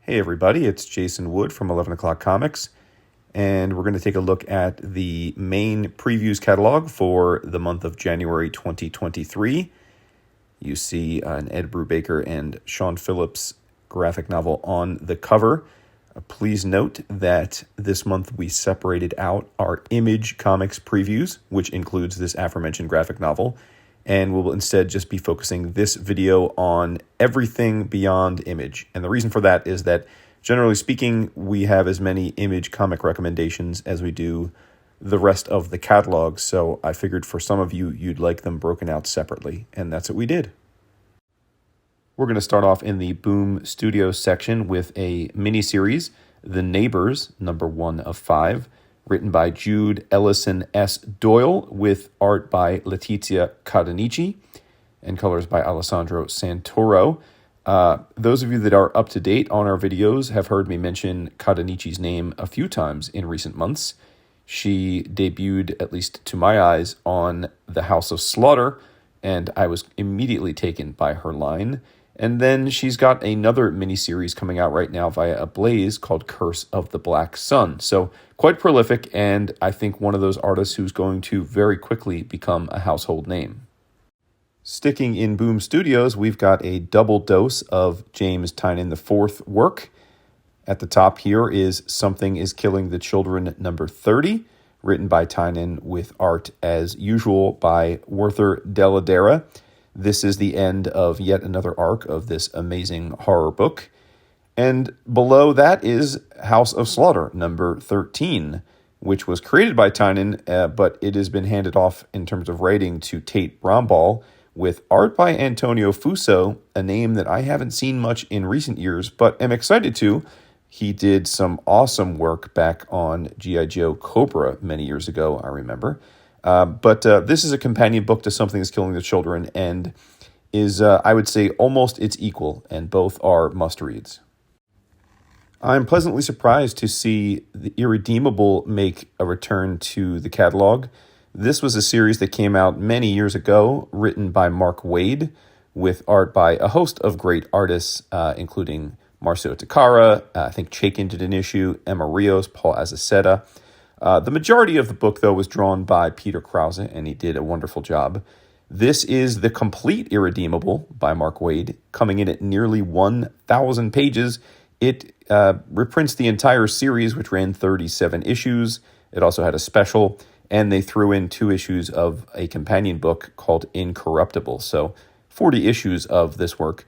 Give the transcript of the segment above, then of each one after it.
Hey everybody, it's Jason Wood from 11 O'Clock Comics, and we're going to take a look at the main previews catalog for the month of January 2023. You see an Ed Brubaker and Sean Phillips graphic novel on the cover. Please note that this month we separated out our Image Comics previews, which includes this aforementioned graphic novel, and we'll instead just be focusing this video on everything beyond Image. And the reason for that is that, generally speaking, we have as many Image comic recommendations as we do the rest of the catalog, so I figured for some of you, you'd like them broken out separately, and that's what we did. We're going to start off in the Boom Studios section with a miniseries, The Neighbors, number 1 of 5, written by Jude Ellison S. Doyle, with art by Letizia Cadonici and colors by Alessandro Santoro. Those of you that are up to date on our videos have heard me mention Cadonici's name a few times in recent months. She debuted, at least to my eyes, on The House of Slaughter, and I was immediately taken by her line. And then she's got another miniseries coming out right now via Ablaze called Curse of the Black Sun. So quite prolific, and I think one of those artists who's going to very quickly become a household name. Sticking in Boom Studios, we've got a double dose of James Tynion IV work. At the top here is Something is Killing the Children, number 30, written by Tynion with art, as usual, by Werther Dell'Edera. This is the end of yet another arc of this amazing horror book. And below that is House of Slaughter, number 13, which was created by Tynion, but it has been handed off in terms of writing to Tate Brombal, with art by Antonio Fuso, a name that I haven't seen much in recent years, but am excited to. He did some awesome work back on G.I. Joe Cobra many years ago, I remember. But this is a companion book to Something is Killing the Children, and is, I would say, almost its equal, and both are must-reads. I'm pleasantly surprised to see The Irredeemable make a return to the catalog. This was a series that came out many years ago, written by Mark Waid, with art by a host of great artists, including Marcio Takara, I think Chaykin did an issue, Emma Rios, Paul Azaceta. The majority of the book, though, was drawn by Peter Krause, and he did a wonderful job. This is the complete Irredeemable by Mark Waid, coming in at nearly 1,000 pages. It reprints the entire series, which ran 37 issues. It also had a special, and they threw in 2 issues of a companion book called Incorruptible. So 40 issues of this work.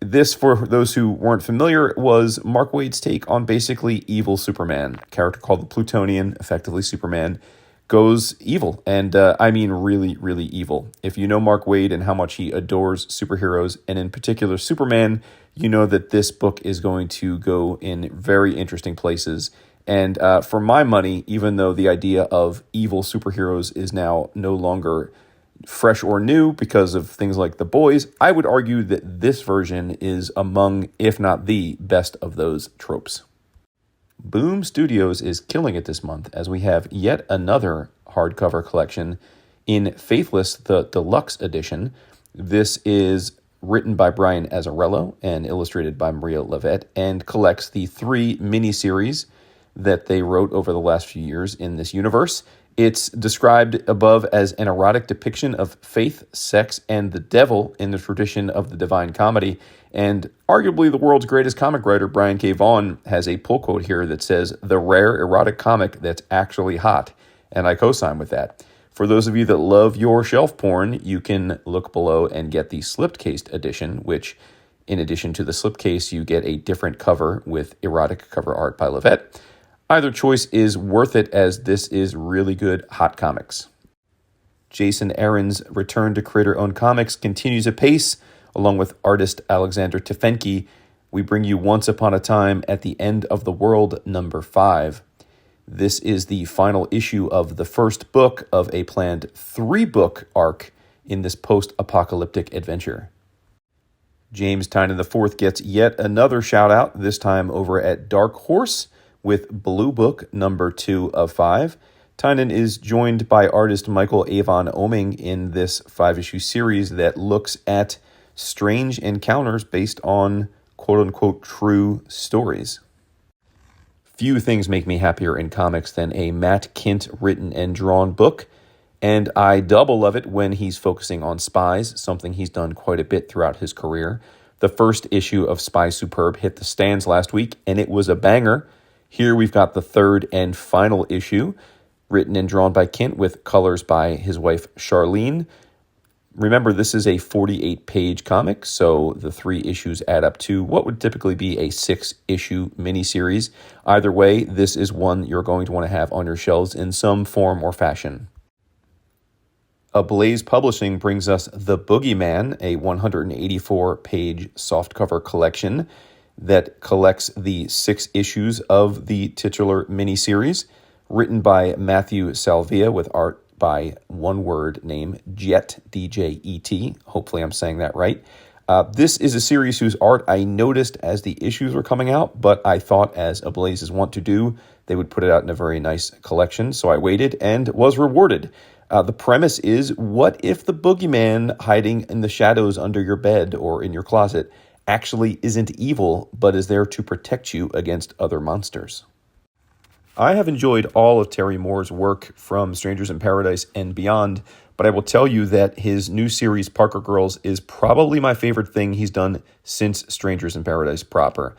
This, for those who weren't familiar, was Mark Waid's take on basically evil Superman. A character called the Plutonian, effectively Superman, goes evil. And I mean really, really evil. If you know Mark Waid and how much he adores superheroes, and in particular Superman, you know that this book is going to go in very interesting places. And for my money, even though the idea of evil superheroes is now no longer fresh or new because of things like The Boys, I would argue that this version is among, if not the best of those tropes. Boom Studios is killing it this month, as we have yet another hardcover collection in Faithless, the Deluxe Edition. This is written by Brian Azzarello and illustrated by Maria Levet, and collects the 3 miniseries that they wrote over the last few years in this universe. It's described above as an erotic depiction of faith, sex, and the devil in the tradition of the Divine Comedy. And arguably the world's greatest comic writer, Brian K. Vaughan, has a pull quote here that says, "The rare erotic comic that's actually hot." And I co-sign with that. For those of you that love your shelf porn, you can look below and get the slipcased edition, which, in addition to the slipcase, you get a different cover with erotic cover art by Levet. Either choice is worth it, as this is really good hot comics. Jason Aaron's return to creator-owned comics continues apace. Along with artist Alexander Tefenki, we bring you Once Upon a Time at the End of the World, number 5. This is the final issue of the first book of a planned 3-book arc in this post-apocalyptic adventure. James Tynion IV gets yet another shout-out, this time over at Dark Horse, with Blue Book number 2 of 5. Tynion is joined by artist Michael Avon Oeming in this 5-issue series that looks at strange encounters based on quote-unquote true stories. Few things make me happier in comics than a Matt Kindt written and drawn book, and I double love it when he's focusing on spies, something he's done quite a bit throughout his career. The first issue of Spy Superb hit the stands last week, and it was a banger. Here we've got the third and final issue, written and drawn by Kindt with colors by his wife Charlene. Remember, this is a 48-page comic, so the 3 issues add up to what would typically be a 6-issue miniseries. Either way, this is one you're going to want to have on your shelves in some form or fashion. Ablaze Publishing brings us The Boogeyman, a 184-page softcover collection that collects the 6 issues of the titular miniseries, written by Matthew Salvia with art by one word name Jet, D-J-E-T. Hopefully I'm saying that right. This is a series whose art I noticed as the issues were coming out, but I thought, as Ablaze's want to do, they would put it out in a very nice collection, so I waited and was rewarded. The premise is, what if the boogeyman hiding in the shadows under your bed or in your closet actually isn't evil, but is there to protect you against other monsters? I have enjoyed all of Terry Moore's work from Strangers in Paradise and beyond, but I will tell you that his new series, Parker Girls, is probably my favorite thing he's done since Strangers in Paradise proper.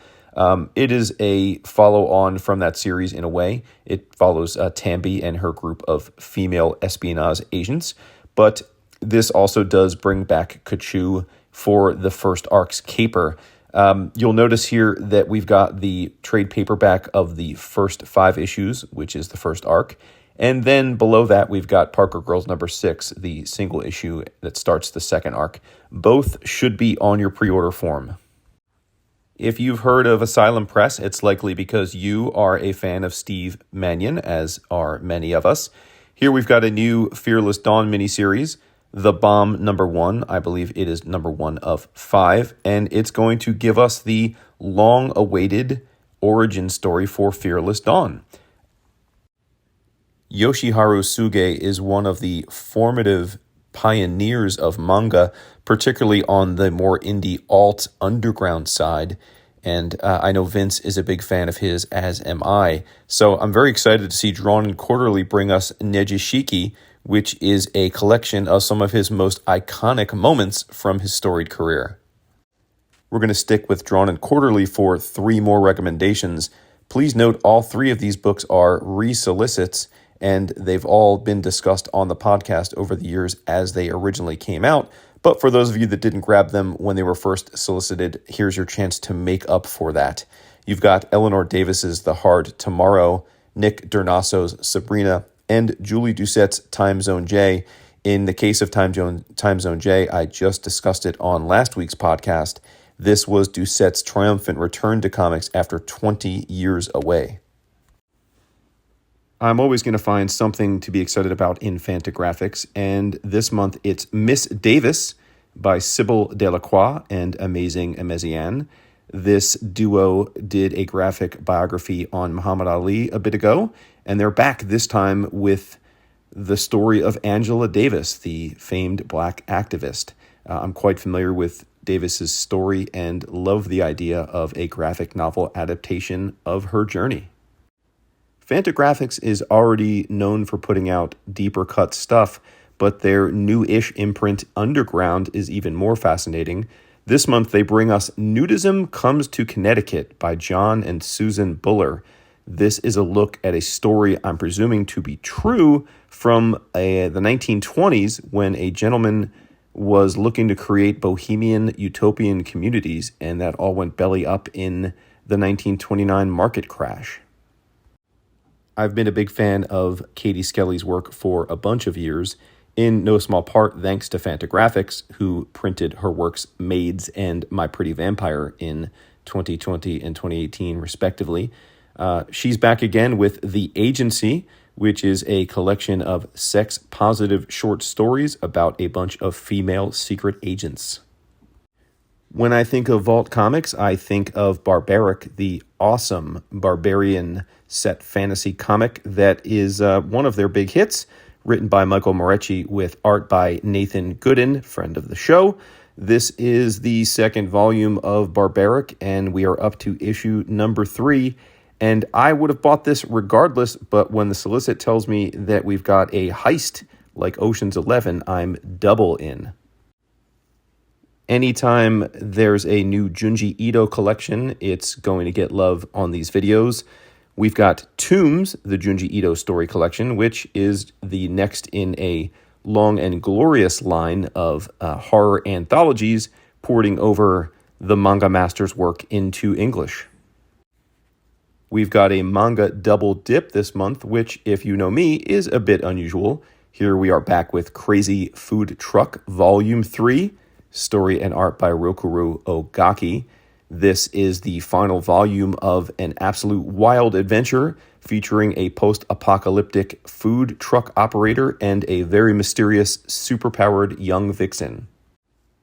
It is a follow-on from that series in a way. It follows Tambi and her group of female espionage agents, but this also does bring back Kachu for the first arc's caper. You'll notice here that we've got the trade paperback of the first 5 issues, which is the first arc. And then below that, we've got Parker Girls number 6, the single issue that starts the second arc. Both should be on your pre-order form. If you've heard of Asylum Press, it's likely because you are a fan of Steve Mannion, as are many of us. Here we've got a new Fearless Dawn miniseries, The Bomb number 1. I believe it is number 1 of 5, and it's going to give us the long-awaited origin story for Fearless Dawn. Yoshiharu Suge is one of the formative pioneers of manga, particularly on the more indie alt underground side. And I know Vince is a big fan of his, as am I. So I'm very excited to see Drawn and Quarterly bring us Nejishiki, which is a collection of some of his most iconic moments from his storied career. We're going to stick with Drawn and Quarterly for 3 more recommendations. Please note all 3 of these books are re-solicits, and they've all been discussed on the podcast over the years as they originally came out. But for those of you that didn't grab them when they were first solicited, here's your chance to make up for that. You've got Eleanor Davis's The Hard Tomorrow, Nick Dernasso's Sabrina, and Julie Doucette's Time Zone J. In the case of Time Zone J, I just discussed it on last week's podcast. This was Doucette's triumphant return to comics after 20 years away. I'm always going to find something to be excited about in Fantagraphics, and this month it's Miss Davis by Sybil Delacroix and Amazing Emezian. This duo did a graphic biography on Muhammad Ali a bit ago, and they're back this time with the story of Angela Davis, the famed black activist. I'm quite familiar with Davis's story and love the idea of a graphic novel adaptation of her journey. Fantagraphics is already known for putting out deeper cut stuff, but their new-ish imprint Underground is even more fascinating. This month they bring us Nudism Comes to Connecticut by John and Susan Buller. This is a look at a story I'm presuming to be true from the 1920s when a gentleman was looking to create bohemian utopian communities, and that all went belly up in the 1929 market crash. I've been a big fan of Katie Skelly's work for a bunch of years, in no small part thanks to Fantagraphics, who printed her works Maids and My Pretty Vampire in 2020 and 2018, respectively. She's back again with The Agency, which is a collection of sex-positive short stories about a bunch of female secret agents. When I think of Vault Comics, I think of Barbaric, the awesome barbarian set fantasy comic that is one of their big hits, written by Michael Morecci with art by Nathan Gooden, friend of the show. This is the second volume of Barbaric, and we are up to issue number 3. And I would have bought this regardless, but when the solicit tells me that we've got a heist like Ocean's 11, I'm double in. Anytime there's a new Junji Ito collection, it's going to get love on these videos. We've got Tombs, the Junji Ito story collection, which is the next in a long and glorious line of horror anthologies porting over the manga master's work into English. We've got a manga double dip this month, which, if you know me, is a bit unusual. Here we are back with Crazy Food Truck Volume 3, story and art by Rokuro Ogaki. This is the final volume of an absolute wild adventure featuring a post-apocalyptic food truck operator and a very mysterious, superpowered young vixen.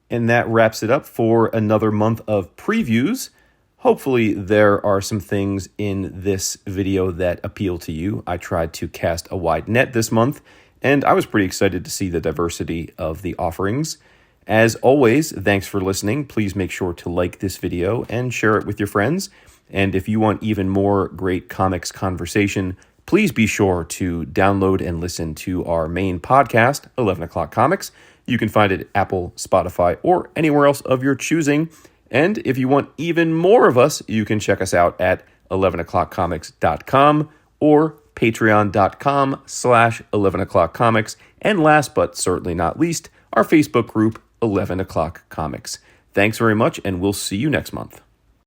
And that wraps it up for another month of previews. Hopefully there are some things in this video that appeal to you. I tried to cast a wide net this month, and I was pretty excited to see the diversity of the offerings. As always, thanks for listening. Please make sure to like this video and share it with your friends. And if you want even more great comics conversation, please be sure to download and listen to our main podcast, 11 O'Clock Comics. You can find it at Apple, Spotify, or anywhere else of your choosing. And if you want even more of us, you can check us out at 11o'clockcomics.com or patreon.com/11o'clockcomics. And last but certainly not least, our Facebook group, 11 O'Clock Comics. Thanks very much, and we'll see you next month.